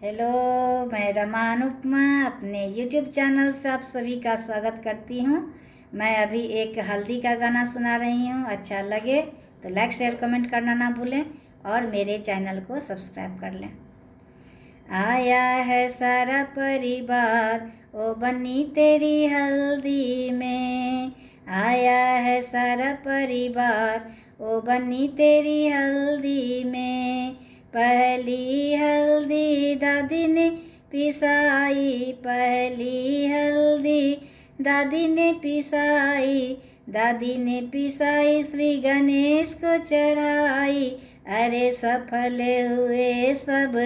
Hello, मैं रमा अनुपमा अपने YouTube channel से आप सभी का स्वागत करती हूँ। मैं अभी एक हल्दी का गाना सुना रही हूँ। अच्छा लगे तो लाइक शेयर कमेंट करना ना भूलें और मेरे चैनल को सब्सक्राइब कर लें। आया है सारा परिवार ओ बनी तेरी हल्दी में, आया है सारा परिवार ओ बनी तेरी हल्दी में। पहली हल्दी दादी ने पिसाई, पहली हल्दी दादी ने पिसाई, दादी ने पिसाई श्री गणेश को चढ़ाई। अरे सफल हुए सब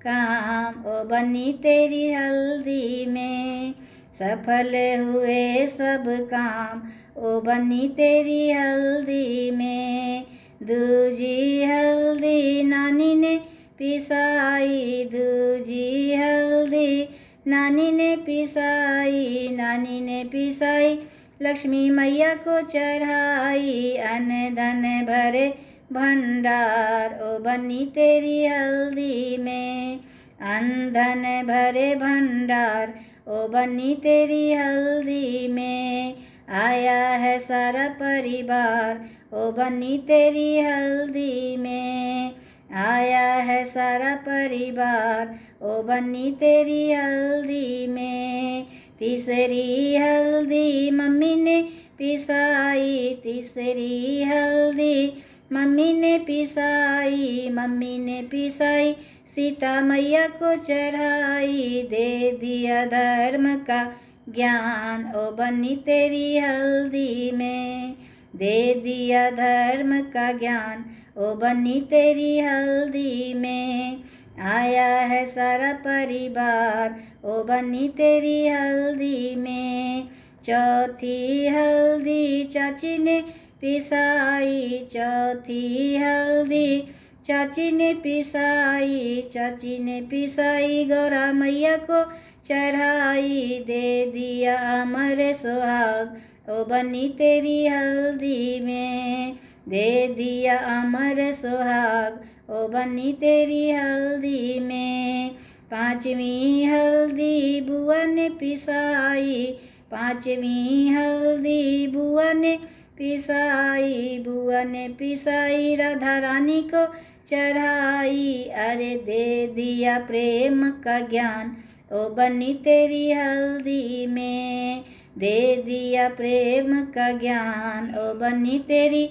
काम ओ बनी तेरी हल्दी में, सफल हुए सब काम ओ बनी तेरी हल्दी में। दूजी हल्दी नानी ने पिसाई, दूजी हल्दी नानी ने पिसाई, नानी ने पिसाई लक्ष्मी मैया को चढ़ाई। अन्न धन भरे भंडार ओ बनी तेरी हल्दी में, अन्न धन भरे भंडार ओ बनी तेरी हल्दी में। आया है सारा परिवार ओ बनी तेरी हल्दी में, आया है सारा परिवार ओ बनी तेरी हल्दी में। तीसरी हल्दी मम्मी ने पिसाई, तीसरी हल्दी मम्मी ने पिसाई, मम्मी ने पिसाई सीता मैया को चढ़ाई। दे दिया धर्म का ज्ञान ओ बनी तेरी हल्दी में, दे दिया धर्म का ज्ञान ओ बनी तेरी हल्दी में। आया है सारा परिवार ओ बनी तेरी हल्दी में। चौथी हल्दी चाची ने पिसाई, चौथी हल्दी चाची ने पिसाई, चाची ने पिसाई गौरा मैया को चढ़ाई। दे दिया अमर सुहाग ओ बनी तेरी हल्दी में, दे दिया अमर सुहाग ओ बनी तेरी हल्दी में। पांचवी हल्दी बुआ ने पिसाई, पांचवी हल्दी बुआ ने पिसाई, बुआ ने पिसाई राधा रानी को चढ़ाई। अरे दे दिया प्रेम का ज्ञान ओ बनी तेरी हल्दी में, दे दिया प्रेम का ज्ञान ओ बनी तेरी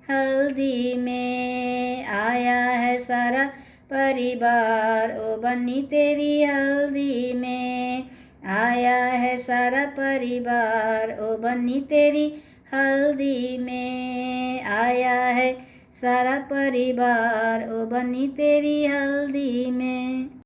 हल्दी में। आया है सारा परिवार ओ बनी तेरी हल्दी में, आया है सारा परिवार ओ बनी तेरी हल्दी में, आया है सारा परिवार ओ बनी तेरी हल्दी में।